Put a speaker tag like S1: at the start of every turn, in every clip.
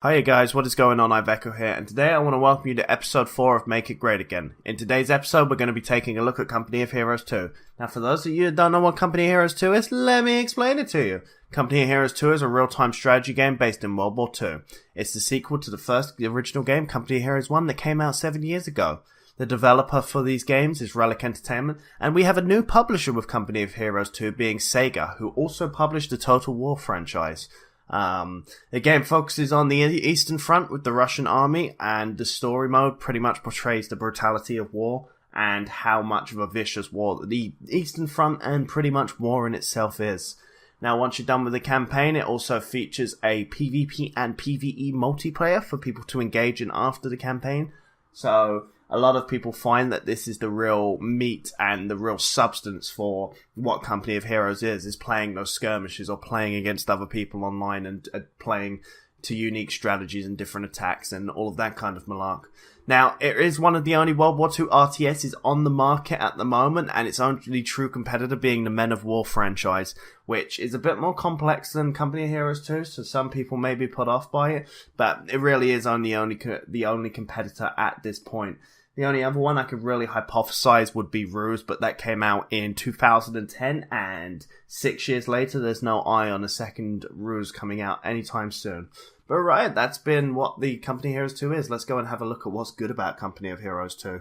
S1: Hiya guys, what is going on? Iveco here, and today I want to welcome you to episode 4 of Make It Great Again. In today's episode, we're going to be taking a look at Company of Heroes 2. Now, for those of you who don't know what Company of Heroes 2 is, let me explain it to you. Company of Heroes 2 is a real-time strategy game based in World War II. It's the sequel to the original game, Company of Heroes 1, that came out 7 years ago. The developer for these games is Relic Entertainment, and we have a new publisher with Company of Heroes 2 being Sega, who also published the Total War franchise. The game focuses on the Eastern Front with the Russian army, and the story mode pretty much portrays the brutality of war and how much of a vicious war the Eastern Front and pretty much war in itself is. Now, once you're done with the campaign, it also features a PvP and PvE multiplayer for people to engage in after the campaign. So, a lot of people find that this is the real meat and the real substance for what Company of Heroes is playing those skirmishes or playing against other people online and playing to unique strategies and different attacks and all of that kind of malark. Now, it is one of the only World War II RTSs on the market at the moment, and its only true competitor being the Men of War franchise, which is a bit more complex than Company of Heroes 2, so some people may be put off by it, but it really is the only competitor at this point. The only other one I could really hypothesize would be Ruse, but that came out in 2010, and 6 years later, there's no eye on a second Ruse coming out anytime soon. But right, that's been what the Company of Heroes 2 is. Let's go and have a look at what's good about Company of Heroes 2.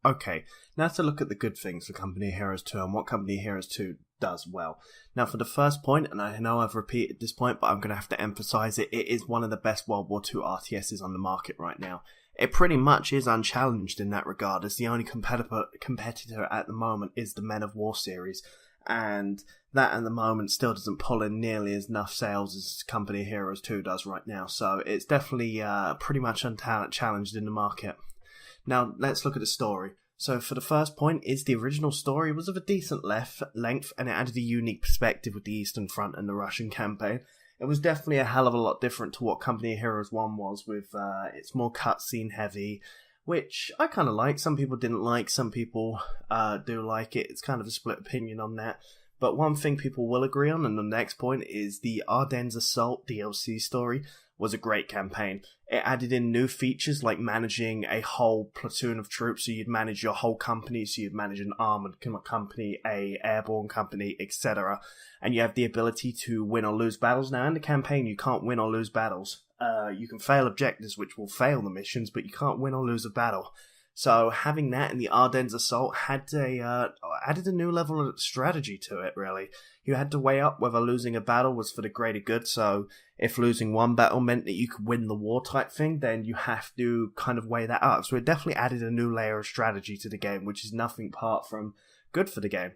S1: Okay, now to look at the good things for Company of Heroes 2 and what Company of Heroes 2 does well. Now, for the first point, and I know I've repeated this point, but I'm going to have to emphasize it, it is one of the best World War II RTSs on the market right now. It pretty much is unchallenged in that regard, as the only competitor at the moment is the Men of War series, and that at the moment still doesn't pull in nearly as enough sales as Company of Heroes 2 does right now, so it's definitely pretty much unchallenged in the market. Now, let's look at the story. So for the first point, is the original story was of a decent length, and it added a unique perspective with the Eastern Front and the Russian campaign. It was definitely a hell of a lot different to what Company of Heroes 1 was, with it's more cutscene heavy, which I kind of like. Some people didn't like, some people do like it. It's kind of a split opinion on that. But one thing people will agree on, and the next point, is the Ardennes Assault DLC story was a great campaign. It added in new features like managing a whole platoon of troops, so you'd manage your whole company, so you'd manage an armoured company, a airborne company, etc. And you have the ability to win or lose battles. Now, in the campaign, you can't win or lose battles. You can fail objectives, which will fail the missions, but you can't win or lose a battle. So having that in the Ardennes Assault added a new level of strategy to it, really. You had to weigh up whether losing a battle was for the greater good, so if losing one battle meant that you could win the war type thing, then you have to kind of weigh that up. So it definitely added a new layer of strategy to the game, which is nothing apart from good for the game.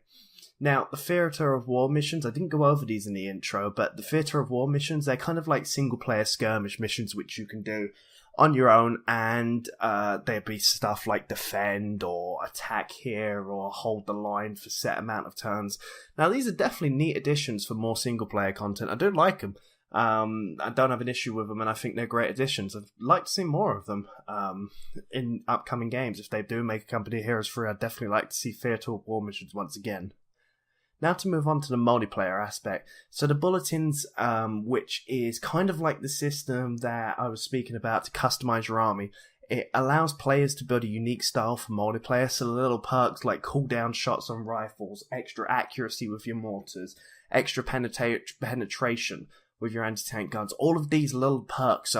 S1: Now, the Theatre of War missions, I didn't go over these in the intro, but the Theatre of War missions, they're kind of like single-player skirmish missions which you can do on your own, and there'd be stuff like defend or attack here or hold the line for set amount of turns. Now, these are definitely neat additions for more single-player content. I do like them. I don't have an issue with them, and I think they're great additions. I'd like to see more of them in upcoming games. If they do make a Company of Heroes 3, I'd definitely like to see Theatre of War missions once again. Now to move on to the multiplayer aspect. So the bulletins, which is kind of like the system that I was speaking about to customize your army, it allows players to build a unique style for multiplayer, so the little perks like cooldown shots on rifles, extra accuracy with your mortars, extra penetration with your anti-tank guns. All of these little perks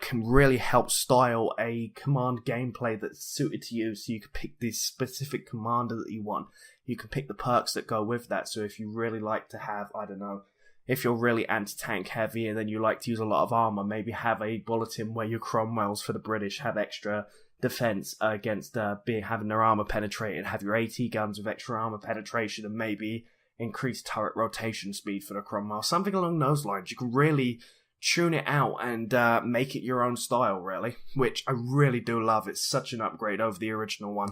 S1: can really help style a command gameplay that's suited to you, so you can pick the specific commander that you want. You can pick the perks that go with that, so if you really like to have, I don't know, if you're really anti-tank heavy and then you like to use a lot of armor, maybe have a bulletin where your Cromwells for the British have extra defense against having their armor penetrated, have your AT guns with extra armor penetration, and maybe increased turret rotation speed for the Cromwell. Something along those lines. You can really tune it out and make it your own style, really, which I really do love. It's such an upgrade over the original one.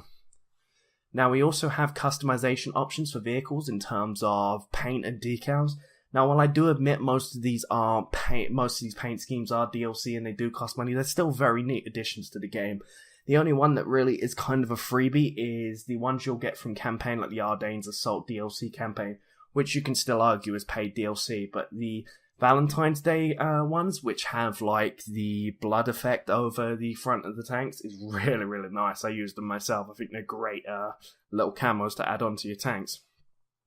S1: Now, we also have customization options for vehicles in terms of paint and decals. Now, while I do admit most of these paint schemes are DLC and they do cost money, they're still very neat additions to the game. The only one that really is kind of a freebie is the ones you'll get from campaign like the Ardennes Assault DLC campaign, which you can still argue is paid DLC, but the Valentine's Day ones, which have like the blood effect over the front of the tanks, is really, really nice. I use them myself. I think they're great little camos to add onto your tanks.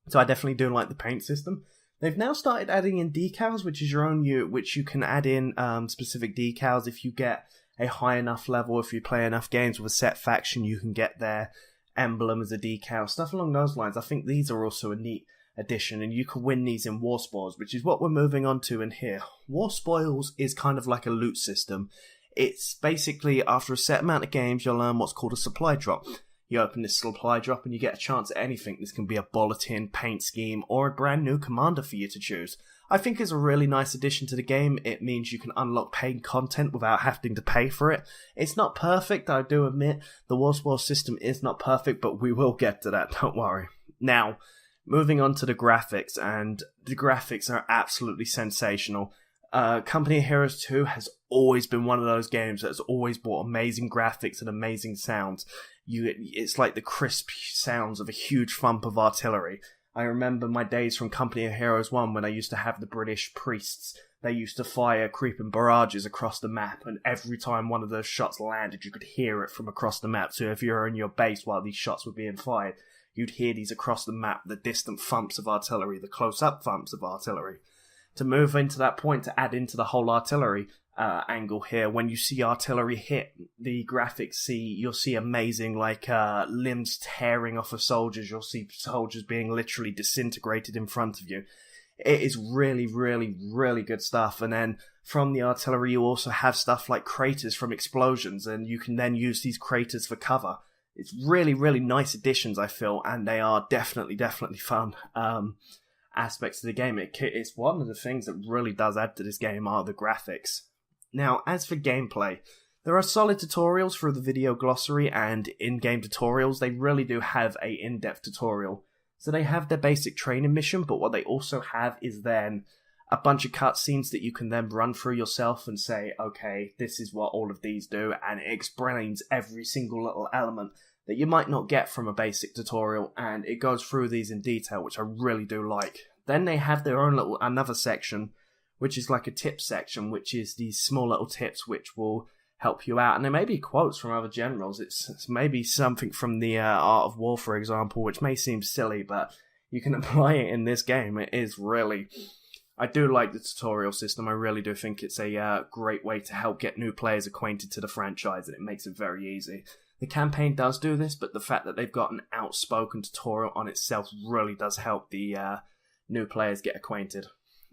S1: So I definitely do like the paint system. They've now started adding in decals, which is your own which you can add in specific decals if you get a high enough level. If you play enough games with a set faction, you can get their emblem as a decal, stuff along those lines. I think these are also a neat addition, and you can win these in War Spoils, which is what we're moving on to in here. War Spoils is kind of like a loot system. It's basically, after a set amount of games, you'll earn what's called a supply drop. You open this supply drop and you get a chance at anything. This can be a bulletin, paint scheme, or a brand new commander for you to choose. I think it's a really nice addition to the game. It means you can unlock paid content without having to pay for it. It's not perfect, I do admit. The War Spoils system is not perfect, but we will get to that, don't worry. Now, moving on to the graphics, and the graphics are absolutely sensational. Company of Heroes 2 has always been one of those games that has always brought amazing graphics and amazing sounds. It's like the crisp sounds of a huge thump of artillery. I remember my days from Company of Heroes 1 when I used to have the British priests. They used to fire creeping barrages across the map, and every time one of those shots landed, you could hear it from across the map. So if you were in your base while these shots were being fired, you'd hear these across the map, the distant thumps of artillery, the close-up thumps of artillery. To move into that point, to add into the whole artillery angle here, when you see artillery hit, the graphics you'll see amazing, like limbs tearing off of soldiers. You'll see soldiers being literally disintegrated in front of you. It is really, really, really good stuff. And then from the artillery, you also have stuff like craters from explosions, and you can then use these craters for cover. It's really, really nice additions, I feel, and they are definitely, definitely fun aspects of the game. It's one of the things that really does add to this game are the graphics. Now, as for gameplay, there are solid tutorials through the video glossary and in-game tutorials. They really do have a in-depth tutorial. So they have their basic training mission, but what they also have is then a bunch of cutscenes that you can then run through yourself and say, okay, this is what all of these do, and it explains every single little element that you might not get from a basic tutorial, and it goes through these in detail, which I really do like. Then they have their own another section, which is like a tip section, which is these small little tips which will help you out. And there may be quotes from other generals. It's maybe something from the Art of War, for example, which may seem silly, but you can apply it in this game. It is really... I do like the tutorial system. I really do think it's a great way to help get new players acquainted to the franchise, and it makes it very easy. The campaign does do this, but the fact that they've got an outspoken tutorial on itself really does help the new players get acquainted.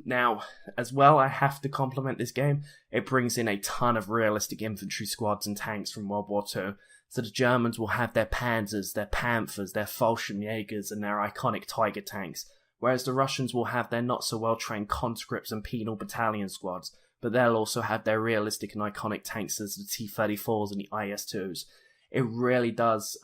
S1: Now, as well, I have to compliment this game. It brings in a ton of realistic infantry squads and tanks from World War II. So the Germans will have their Panzers, their Panthers, their Fallschirmjägers, and their iconic Tiger tanks, whereas the Russians will have their not-so-well-trained conscripts and penal battalion squads, but they'll also have their realistic and iconic tanks as the T-34s and the IS-2s. It really does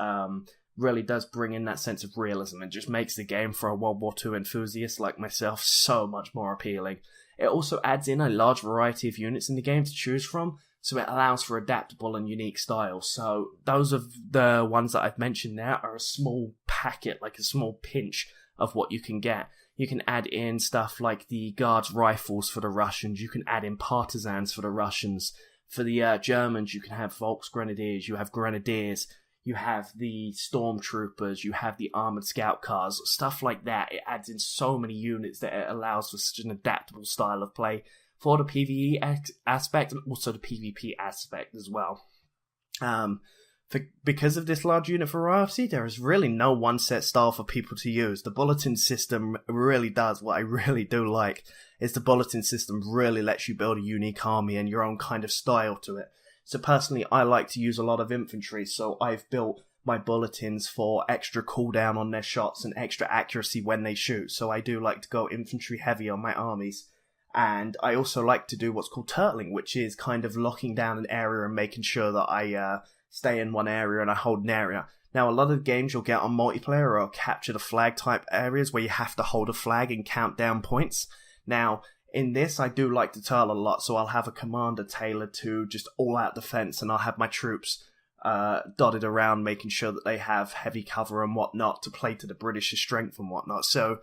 S1: bring in that sense of realism and just makes the game for a World War II enthusiast like myself so much more appealing. It also adds in a large variety of units in the game to choose from, so it allows for adaptable and unique styles. So those of the ones that I've mentioned there are a small packet, like a small pinch of what you can get. You can add in stuff like the Guards rifles for the Russians, you can add in partisans for the Russians. For the Germans, you can have Volksgrenadiers, you have Grenadiers, you have the Stormtroopers, you have the Armoured Scout Cars, stuff like that. It adds in so many units that it allows for such an adaptable style of play for the PvE aspect and also the PvP aspect as well. Because of this large unit variety, there is really no one set style for people to use. The bulletin system really does what I really do like, is the bulletin system really lets you build a unique army and your own kind of style to it. So personally, I like to use a lot of infantry, so I've built my bulletins for extra cooldown on their shots and extra accuracy when they shoot. So I do like to go infantry heavy on my armies. And I also like to do what's called turtling, which is kind of locking down an area and making sure that I stay in one area and I hold an area. Now, a lot of games you'll get on multiplayer or capture the flag type areas where you have to hold a flag and count down points. Now, in this, I do like to turtle a lot, so I'll have a commander tailored to just all-out defense, and I'll have my troops dotted around, making sure that they have heavy cover and whatnot to play to the British strength and whatnot. So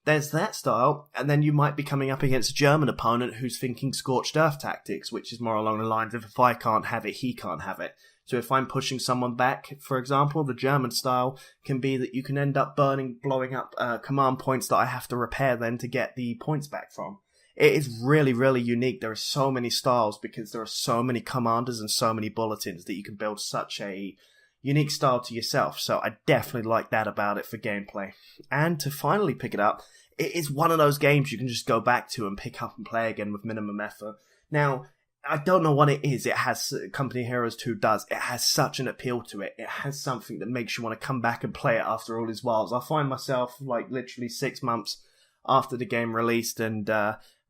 S1: There's that style, and then you might be coming up against a German opponent who's thinking scorched earth tactics, which is more along the lines of if I can't have it, he can't have it. So if I'm pushing someone back, for example, the German style can be that you can end up blowing up command points that I have to repair then to get the points back from. It is really, really unique. There are so many styles because there are so many commanders and so many bulletins that you can build such a unique style to yourself. So I definitely like that about it for gameplay. And to finally pick it up, it is one of those games you can just go back to and pick up and play again with minimum effort. Now, I don't know what it is. It has, Company of Heroes 2 does. It has such an appeal to it. It has something that makes you want to come back and play it after all these whiles. I find myself like literally 6 months after the game released and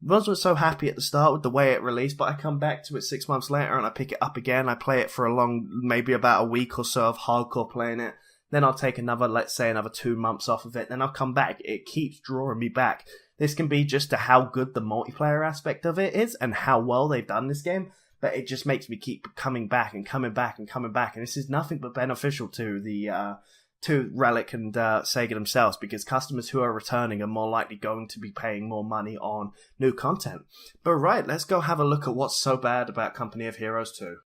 S1: wasn't so happy at the start with the way it released, but I come back to it 6 months later and I pick it up again. I play it for a long, maybe about a week or so of hardcore playing it. Then I'll take let's say another 2 months off of it. Then I'll come back. It keeps drawing me back. This can be just to how good the multiplayer aspect of it is and how well they've done this game. But it just makes me keep coming back and coming back and coming back. And this is nothing but beneficial to the to Relic and Sega themselves, because customers who are returning are more likely going to be paying more money on new content. But right, let's go have a look at what's so bad about Company of Heroes 2.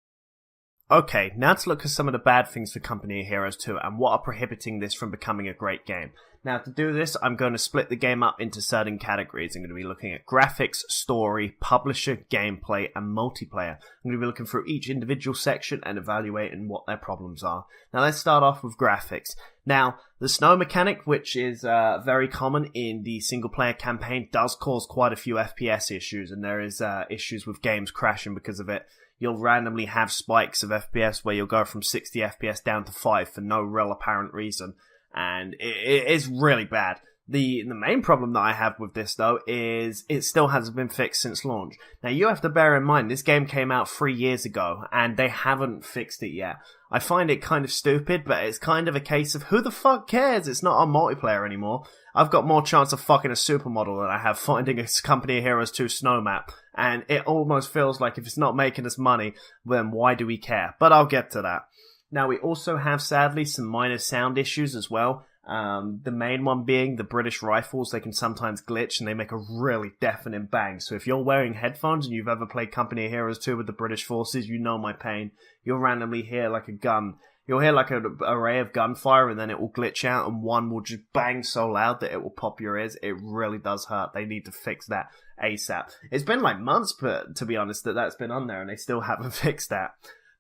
S1: Okay, now to look at some of the bad things for Company of Heroes 2 and what are prohibiting this from becoming a great game. Now, to do this, I'm going to split the game up into certain categories. I'm going to be looking at graphics, story, publisher, gameplay, and multiplayer. I'm going to be looking through each individual section and evaluating what their problems are. Now, let's start off with graphics. Now, the snow mechanic, which is very common in the single-player campaign, does cause quite a few FPS issues, and there is issues with games crashing because of it. You'll randomly have spikes of FPS where you'll go from 60 FPS down to 5 for no real apparent reason. And it is really bad. The main problem that I have with this, though, is it still hasn't been fixed since launch. Now, you have to bear in mind, this game came out 3 years ago, and they haven't fixed it yet. I find it kind of stupid, but it's kind of a case of who the fuck cares? It's not on multiplayer anymore. I've got more chance of fucking a supermodel than I have finding a Company of Heroes 2 snow map, and it almost feels like if it's not making us money, then why do we care? But I'll get to that. Now, we also have, sadly, some minor sound issues as well. The main one being the British rifles. They can sometimes glitch and they make a really deafening bang. So if you're wearing headphones and you've ever played Company of Heroes 2 with the British forces, you know my pain. You'll randomly hear like a gun. You'll hear like an array of gunfire and then it will glitch out and one will just bang so loud that it will pop your ears. It really does hurt. They need to fix that ASAP. It's been like months, but to be honest, that's been on there and they still haven't fixed that.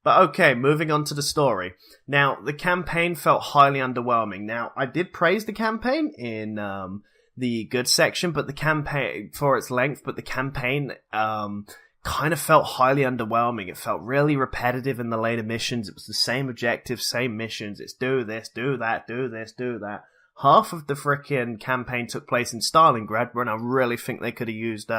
S1: But okay, moving on to the story. Now, the campaign felt highly underwhelming. Now, I did praise the campaign in the good section, but the campaign, for its length, but the campaign kind of felt highly underwhelming. It felt really repetitive in the later missions. It was the same objectives, same missions. It's do this, do that, do this, do that. Half of the frickin' campaign took place in Stalingrad, when I really think they could have used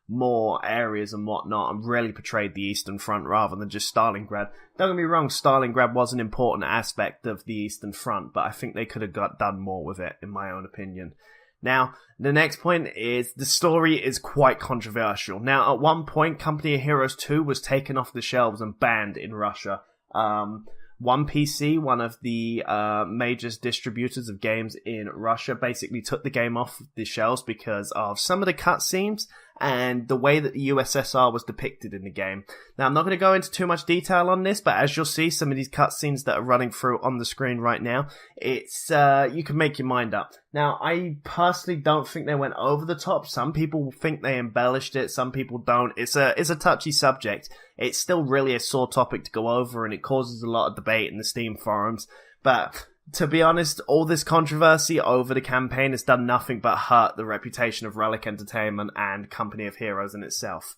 S1: more areas and whatnot and really portrayed the Eastern Front rather than just Stalingrad. Don't get me wrong, Stalingrad was an important aspect of the Eastern Front, but I think they could have done more with it, in my own opinion. Now, the next point is the story is quite controversial. Now, at one point, Company of Heroes 2 was taken off the shelves and banned in Russia. One PC, one of the major distributors of games in Russia, basically took the game off the shelves because of some of the cutscenes and the way that the USSR was depicted in the game. Now, I'm not going to go into too much detail on this, but as you'll see, some of these cutscenes that are running through on the screen right now, it's you can make your mind up. Now, I personally don't think they went over the top. Some people think they embellished it, some people don't. It's a touchy subject. It's still really a sore topic to go over, and it causes a lot of debate in the Steam forums. But to be honest, all this controversy over the campaign has done nothing but hurt the reputation of Relic Entertainment and Company of Heroes in itself.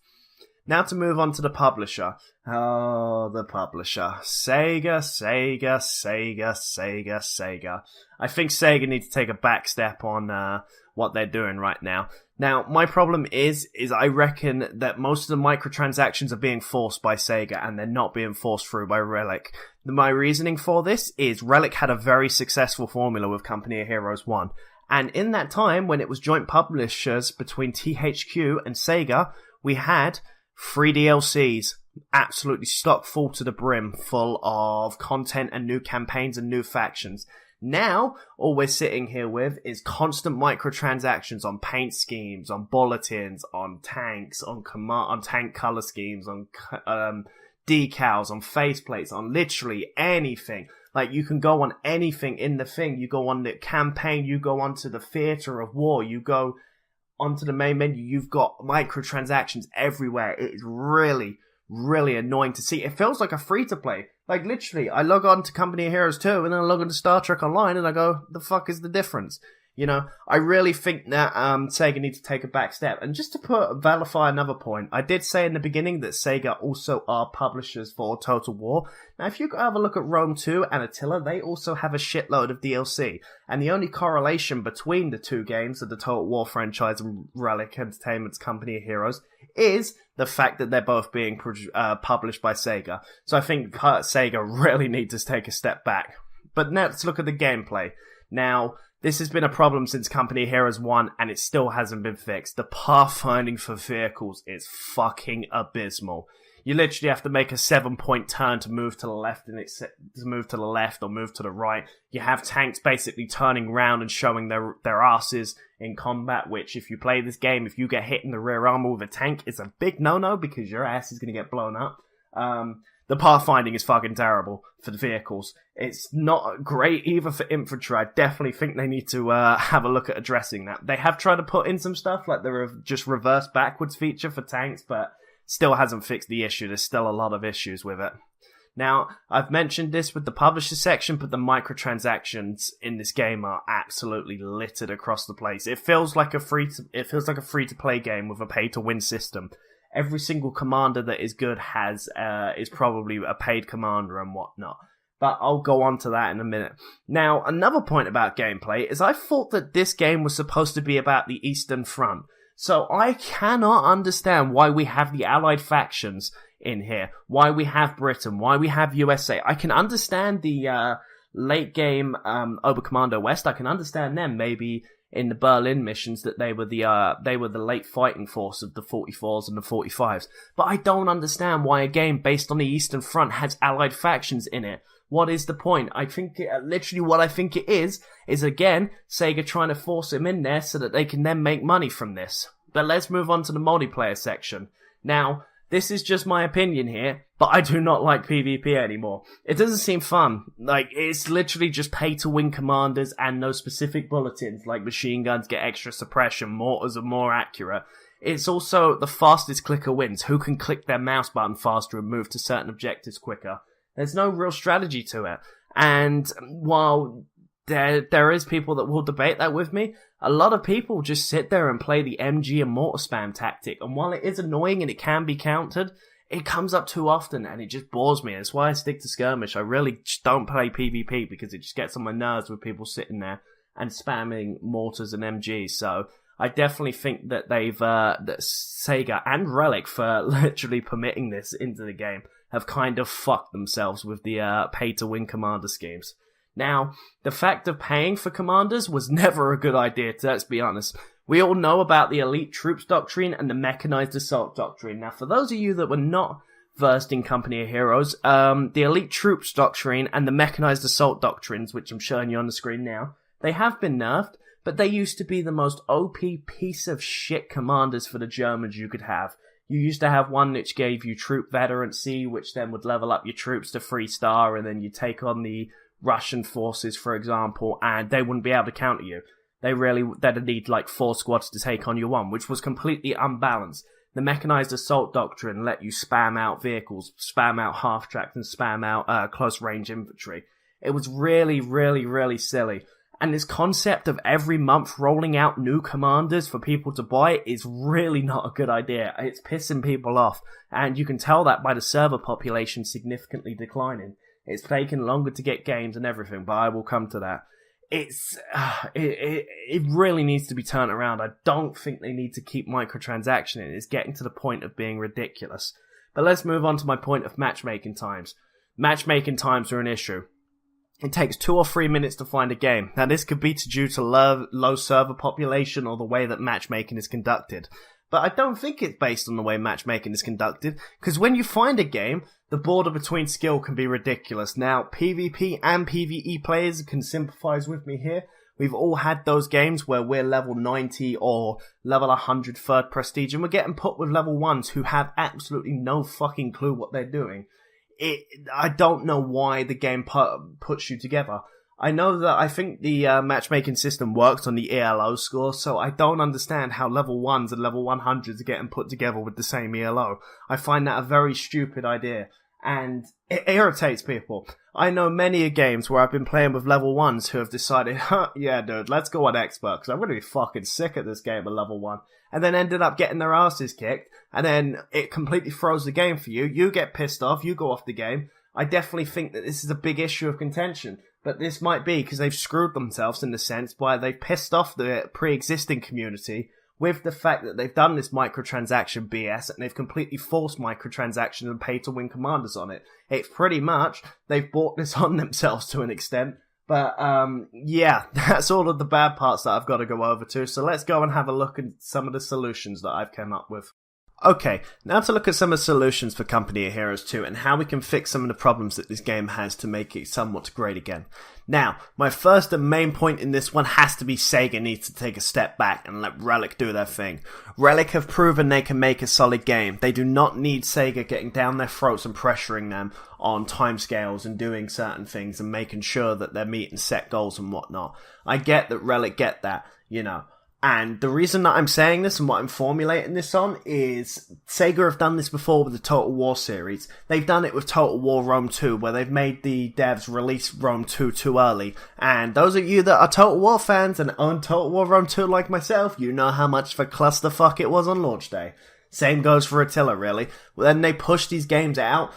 S1: Now to move on to the publisher. Oh, the publisher. Sega. I think Sega needs to take a back step on what they're doing right now. Now, my problem is I reckon that most of the microtransactions are being forced by Sega and they're not being forced through by Relic. My reasoning for this is Relic had a very successful formula with Company of Heroes 1. And in that time, when it was joint publishers between THQ and Sega, we had 3 DLCs, absolutely stock full to the brim, full of content and new campaigns and new factions. Now, all we're sitting here with is constant microtransactions on paint schemes, on bulletins, on tanks, on tank color schemes, on decals, on faceplates, on literally anything. Like, you can go on anything in the thing. You go on the campaign, you go onto the theater of war, you go onto the main menu, you've got microtransactions everywhere. It is really, really annoying to see. It feels like a free-to-play. Like, literally, I log on to Company of Heroes 2, and then I log on to Star Trek Online, and I go, the fuck is the difference? You know, I really think that Sega needs to take a back step. And just to validate another point, I did say in the beginning that Sega also are publishers for Total War. Now, if you have a look at Rome 2 and Attila, they also have a shitload of DLC. And the only correlation between the two games of the Total War franchise and Relic Entertainment's Company of Heroes is the fact that they're both being published by Sega. So I think Sega really needs to take a step back. But now let's look at the gameplay. Now, this has been a problem since Company of Heroes 1, and it still hasn't been fixed. The pathfinding for vehicles is fucking abysmal. You literally have to make a 7-point turn to move to the left, and to move to the left or move to the right. You have tanks basically turning around and showing their asses in combat, which if you play this game, if you get hit in the rear armor with a tank, it's a big no-no because your ass is going to get blown up. The pathfinding is fucking terrible for the vehicles. It's not great either for infantry. I definitely think they need to have a look at addressing that. They have tried to put in some stuff, like the just reverse backwards feature for tanks, but still hasn't fixed the issue. There's still a lot of issues with it. Now, I've mentioned this with the publisher section, but the microtransactions in this game are absolutely littered across the place. It feels like a free-to-play game with a pay-to-win system. Every single commander that is good is probably a paid commander and whatnot. But I'll go on to that in a minute. Now, another point about gameplay is I thought that this game was supposed to be about the Eastern Front. So I cannot understand why we have the Allied factions in here, why we have Britain, why we have USA. I can understand the late game Oberkommando West. I can understand them maybe in the Berlin missions that they were the late fighting force of the 44s and the 45s. But I don't understand why a game based on the Eastern Front has Allied factions in it. What is the point? I think literally what I think it is again Sega trying to force him in there so that they can then make money from this. But let's move on to the multiplayer section. Now, this is just my opinion here, but I do not like PvP anymore. It doesn't seem fun. Like, it's literally just pay-to-win commanders and no specific bulletins, like machine guns get extra suppression, mortars are more accurate. It's also the fastest clicker wins, who can click their mouse button faster and move to certain objectives quicker. There's no real strategy to it. And while there is people that will debate that with me, a lot of people just sit there and play the MG and mortar spam tactic. And while it is annoying and it can be countered, it comes up too often and it just bores me. That's why I stick to skirmish. I really just don't play PvP because it just gets on my nerves with people sitting there and spamming mortars and MGs. So I definitely think that that Sega and Relic, for literally permitting this into the game, have kind of fucked themselves with the pay-to-win commander schemes. Now, the fact of paying for commanders was never a good idea, let's be honest. We all know about the elite troops doctrine and the mechanized assault doctrine. Now, for those of you that were not versed in Company of Heroes, the elite troops doctrine and the mechanized assault doctrines, which I'm showing you on the screen now, they have been nerfed, but they used to be the most OP piece of shit commanders for the Germans you could have. You used to have one which gave you troop veterancy, which then would level up your troops to 3-star, and then you take on the Russian forces, for example, and they wouldn't be able to counter you. They'd need like 4 squads to take on your one, which was completely unbalanced. The mechanized assault doctrine let you spam out vehicles, spam out half-tracks, and spam out close-range infantry. It was really, really, really silly. And this concept of every month rolling out new commanders for people to buy is really not a good idea. It's pissing people off, and you can tell that by the server population significantly declining. It's taken longer to get games and everything, but I will come to that. It really needs to be turned around. I don't think they need to keep microtransactioning. It's getting to the point of being ridiculous. But let's move on to my point of matchmaking times. Matchmaking times are an issue. It takes 2 or 3 minutes to find a game. Now, this could be due to low server population or the way that matchmaking is conducted. But I don't think it's based on the way matchmaking is conducted, because when you find a game, the border between skill can be ridiculous. Now, PvP and PvE players can sympathize with me here. We've all had those games where we're level 90 or level 100 third prestige and we're getting put with level 1s who have absolutely no fucking clue what they're doing. I don't know why the game puts you together. I know that I think the matchmaking system works on the ELO score, so I don't understand how level 1s and level 100s are getting put together with the same ELO. I find that a very stupid idea, and it irritates people. I know many games where I've been playing with level 1s who have decided, yeah dude, let's go on expert, because I'm going to be fucking sick at this game at level 1, and then ended up getting their asses kicked, and then it completely throws the game for you. You get pissed off, you go off the game. I definitely think that this is a big issue of contention. But this might be because they've screwed themselves in the sense by they've pissed off the pre-existing community with the fact that they've done this microtransaction BS and they've completely forced microtransactions and pay-to-win commanders on it. It's pretty much, they've brought this on themselves to an extent. But, yeah, that's all of the bad parts that I've got to go over to. So let's go and have a look at some of the solutions that I've come up with. Okay, now to look at some of the solutions for Company of Heroes 2 and how we can fix some of the problems that this game has to make it somewhat great again. Now, my first and main point in this one has to be Sega needs to take a step back and let Relic do their thing. Relic have proven they can make a solid game. They do not need Sega getting down their throats and pressuring them on timescales and doing certain things and making sure that they're meeting set goals and whatnot. I get that Relic get that, you know. And the reason that I'm saying this and what I'm formulating this on is Sega have done this before with the Total War series. They've done it with Total War Rome 2, where they've made the devs release Rome 2 too early. And those of you that are Total War fans and own Total War Rome 2 like myself, you know how much of a clusterfuck it was on launch day. Same goes for Attila, really. When they push these games out,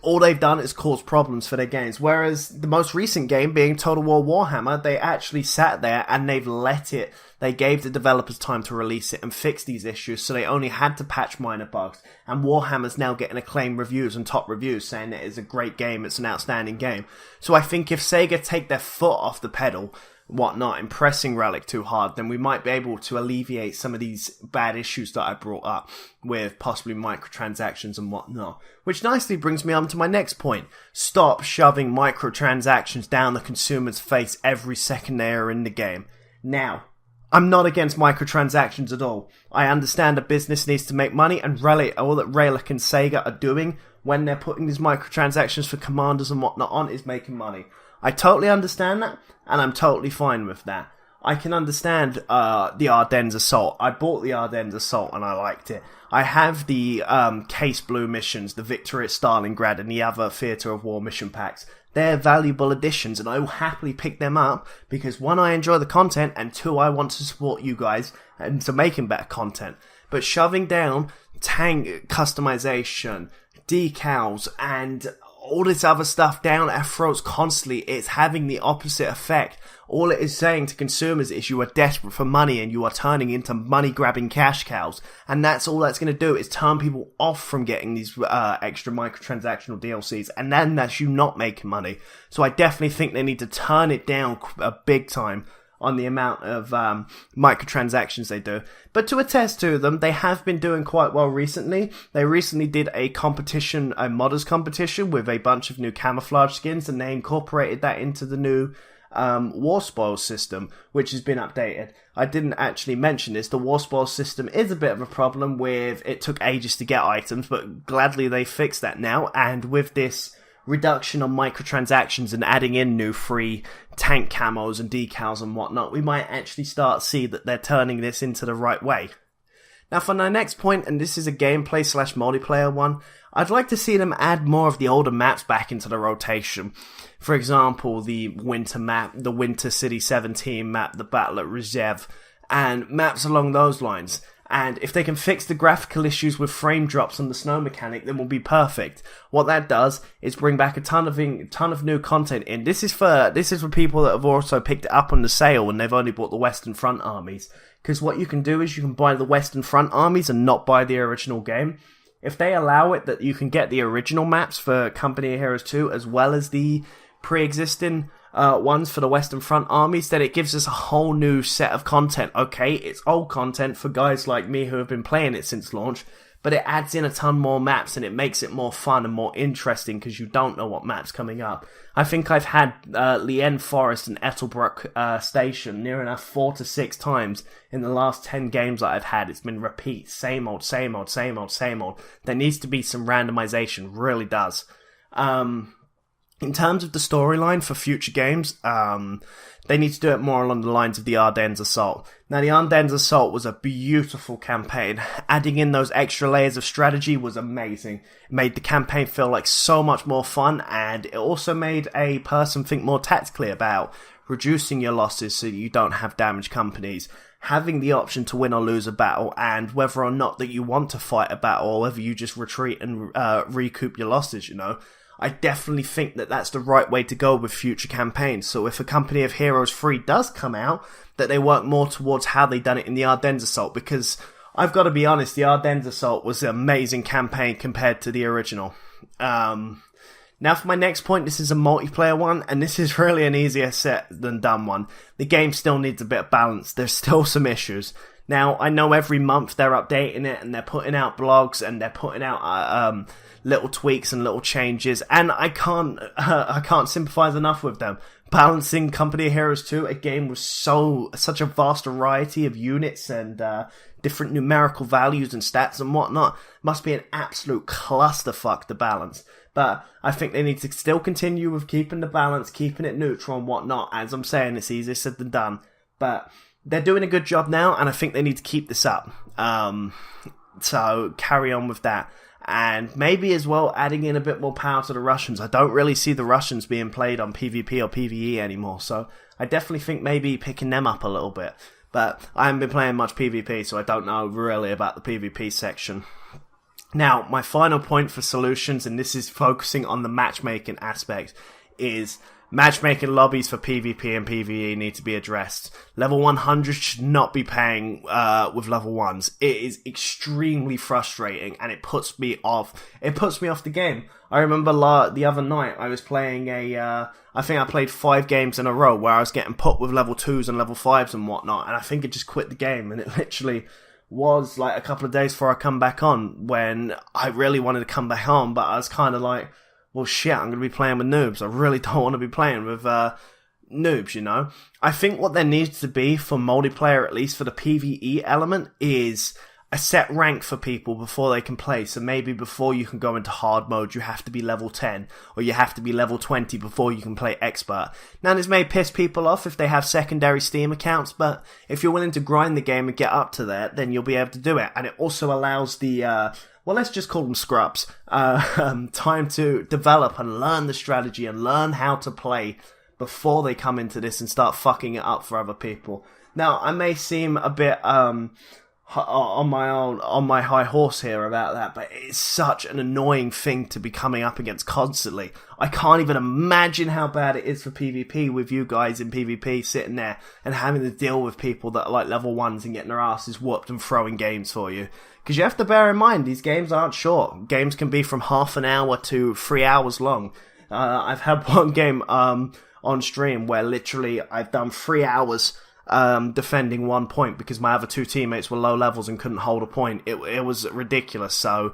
S1: all they've done is cause problems for their games. Whereas the most recent game, being Total War Warhammer, they actually sat there and they've let it. They gave the developers time to release it and fix these issues, so they only had to patch minor bugs. And Warhammer's now getting acclaimed reviews and top reviews, saying that it's a great game, it's an outstanding game. So I think if Sega take their foot off the pedal, whatnot, and pressing Relic too hard, then we might be able to alleviate some of these bad issues that I brought up with possibly microtransactions and whatnot. Which nicely brings me on to my next point. Stop shoving microtransactions down the consumer's face every second they are in the game. Now, I'm not against microtransactions at all. I understand a business needs to make money, and all that Relic and Sega are doing when they're putting these microtransactions for commanders and whatnot on is making money. I totally understand that, and I'm totally fine with that. I can understand the Ardennes Assault. I bought the Ardennes Assault and I liked it. I have the Case Blue missions, the Victory at Stalingrad, and the other Theatre of War mission packs. They're valuable additions, and I will happily pick them up because 1, I enjoy the content, and 2, I want to support you guys into making better content. But shoving down tank customization, decals, and all this other stuff down our throats constantly, it's having the opposite effect. All it is saying to consumers is you are desperate for money and you are turning into money-grabbing cash cows. And that's all that's going to do, is turn people off from getting these extra microtransactional DLCs. And then that's you not making money. So I definitely think they need to turn it down big time on the amount of microtransactions they do. But to attest to them, they have been doing quite well recently. They recently did a competition, a modders competition with a bunch of new camouflage skins, and they incorporated that into the new War Spoils system, which has been updated. I didn't actually mention this. The War Spoils system is a bit of a problem with it took ages to get items, but gladly they fixed that now, and with this reduction on microtransactions and adding in new free tank camos and decals and whatnot, we might actually start to see that they're turning this into the right way. Now for my next point, and this is a gameplay / multiplayer one, I'd like to see them add more of the older maps back into the rotation. For example, the winter map, the Winter City 17 map, the Battle at Reserve, and maps along those lines. And if they can fix the graphical issues with frame drops on the snow mechanic, then we'll be perfect. What that does is bring back a ton of new content in. This is for people that have also picked it up on the sale and they've only bought the Western Front armies. Because what you can do is you can buy the Western Front armies and not buy the original game. If they allow it that you can get the original maps for Company of Heroes 2 as well as the pre-existing ones for the Western Front armies, then it gives us a whole new set of content. Okay, it's old content for guys like me who have been playing it since launch, but it adds in a ton more maps and it makes it more fun and more interesting because you don't know what map's coming up. I think I've had Lien Forest and Ettelbruck Station near enough 4 to 6 times in the last 10 games that I've had. It's been repeat, same old, same old, same old, same old. There needs to be some randomization, really does. In terms of the storyline for future games, they need to do it more along the lines of the Ardennes Assault. Now, the Ardennes Assault was a beautiful campaign. Adding in those extra layers of strategy was amazing. It made the campaign feel like so much more fun, and it also made a person think more tactically about reducing your losses so you don't have damaged companies, having the option to win or lose a battle, and whether or not that you want to fight a battle or whether you just retreat and recoup your losses, you know. I definitely think that that's the right way to go with future campaigns. So if a Company of Heroes 3 does come out, that they work more towards how they done it in the Ardennes Assault, because I've got to be honest, the Ardennes Assault was an amazing campaign compared to the original. Now for my next point, this is a multiplayer one, and this is really an easier said than done one. The game still needs a bit of balance. There's still some issues. Now, I know every month they're updating it, and they're putting out blogs, and they're putting out little tweaks and little changes, and I can't sympathize enough with them. Balancing Company of Heroes 2, a game with such a vast variety of units and different numerical values and stats and whatnot, must be an absolute clusterfuck to balance. But I think they need to still continue with keeping the balance, keeping it neutral and whatnot. As I'm saying, it's easier said than done. But they're doing a good job now, and I think they need to keep this up. So carry on with that. And maybe as well adding in a bit more power to the Russians. I don't really see the Russians being played on PvP or PvE anymore, so I definitely think maybe picking them up a little bit. But I haven't been playing much PvP, so I don't know really about the PvP section. Now, my final point for solutions, and this is focusing on the matchmaking aspect, is matchmaking lobbies for PvP and PvE need to be addressed. Level 100 should not be paying with level 1s. It is extremely frustrating, and it puts me off. It puts me off the game. I remember the other night I was playing I think I played 5 games in a row where I was getting put with level 2s and level 5s and whatnot, and I think I just quit the game, and it literally was like a couple of days before I come back on when I really wanted to come back on, but I was kind of like, well, shit, I'm going to be playing with noobs. I really don't want to be playing with noobs, you know? I think what there needs to be for multiplayer, at least for the PvE element, is a set rank for people before they can play. So maybe before you can go into hard mode, you have to be level 10, or you have to be level 20 before you can play expert. Now, this may piss people off if they have secondary Steam accounts, but if you're willing to grind the game and get up to that, then you'll be able to do it. And it also allows the well, let's just call them scrubs, time to develop and learn the strategy and learn how to play before they come into this and start fucking it up for other people. Now, I may seem a bit on my high horse here about that, but it's such an annoying thing to be coming up against constantly. I can't even imagine how bad it is for PvP with you guys in PvP sitting there and having to deal with people that are like level 1s and getting their asses whooped and throwing games for you. Because you have to bear in mind, these games aren't short. Games can be from half an hour to 3 hours long. I've had one game on stream where literally I've done 3 hours defending 1 point because my other 2 teammates were low levels and couldn't hold a point. It was ridiculous. So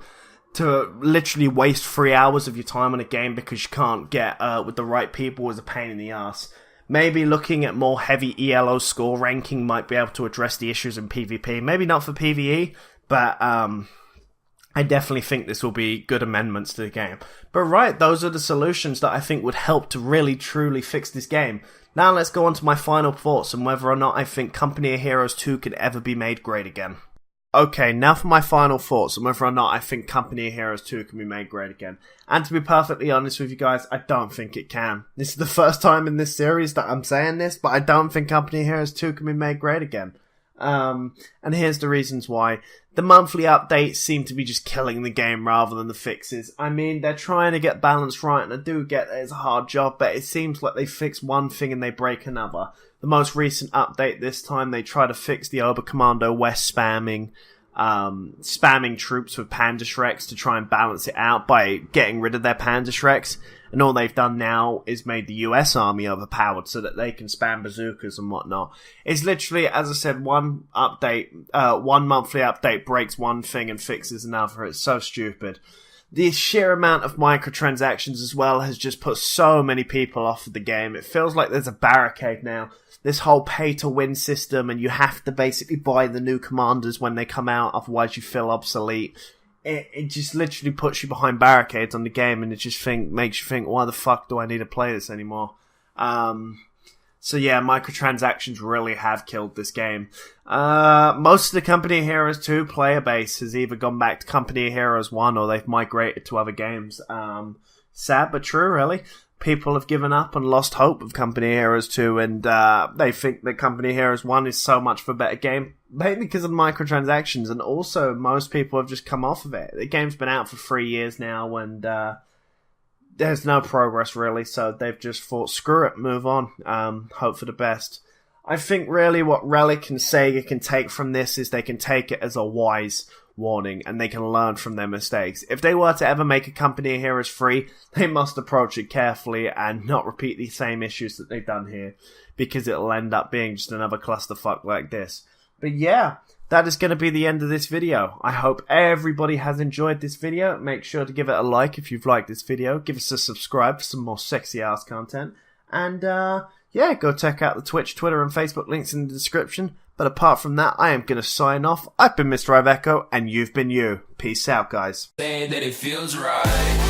S1: to literally waste 3 hours of your time on a game because you can't get with the right people is a pain in the ass. Maybe looking at more heavy ELO score ranking might be able to address the issues in PvP. Maybe not for PvE, but I definitely think this will be good amendments to the game. But right, those are the solutions that I think would help to really truly fix this game. Now let's go on to my final thoughts and whether or not I think Company of Heroes 2 could ever be made great again. Okay, now for my final thoughts on whether or not I think Company of Heroes 2 can be made great again. And to be perfectly honest with you guys, I don't think it can. This is the first time in this series that I'm saying this, but I don't think Company of Heroes 2 can be made great again. And here's the reasons why. The monthly updates seem to be just killing the game rather than the fixes. I mean, they're trying to get balance right, and I do get that it's a hard job, but it seems like they fix one thing and they break another. The most recent update this time, they try to fix the Oberkommando West spamming. spamming troops with Panda Shreks to try and balance it out by getting rid of their Panda Shreks. And all they've done now is made the US army overpowered so that they can spam bazookas and whatnot. It's literally, as I said, one monthly update breaks one thing and fixes another. It's so stupid. The sheer amount of microtransactions as well has just put so many people off of the game. It feels like there's a barricade now. This whole pay-to-win system, and you have to basically buy the new commanders when they come out, otherwise you feel obsolete. It just literally puts you behind barricades on the game, and it just makes you think, why the fuck do I need to play this anymore? So yeah, microtransactions really have killed this game. Most of the Company of Heroes 2 player base has either gone back to Company of Heroes 1 or they've migrated to other games. Sad but true, really. People have given up and lost hope of Company of Heroes 2, and they think that Company of Heroes 1 is so much of a better game, mainly because of the microtransactions, and also most people have just come off of it. The game's been out for 3 years now, and there's no progress really, so they've just thought, screw it, move on, hope for the best. I think really what Relic and Sega can take from this is they can take it as a wise warning, and they can learn from their mistakes. If they were to ever make a Company of Heroes 3, they must approach it carefully and not repeat the same issues that they've done here, because it'll end up being just another clusterfuck like this. But yeah, that is going to be the end of this video. I hope everybody has enjoyed this video. Make sure to give it a like if you've liked this video. Give us a subscribe for some more sexy ass content. And yeah, go check out the Twitch, Twitter and Facebook links in the description. But apart from that, I am going to sign off. I've been Mr. Iveco, and you've been you. Peace out, guys.
S2: Say that it feels right.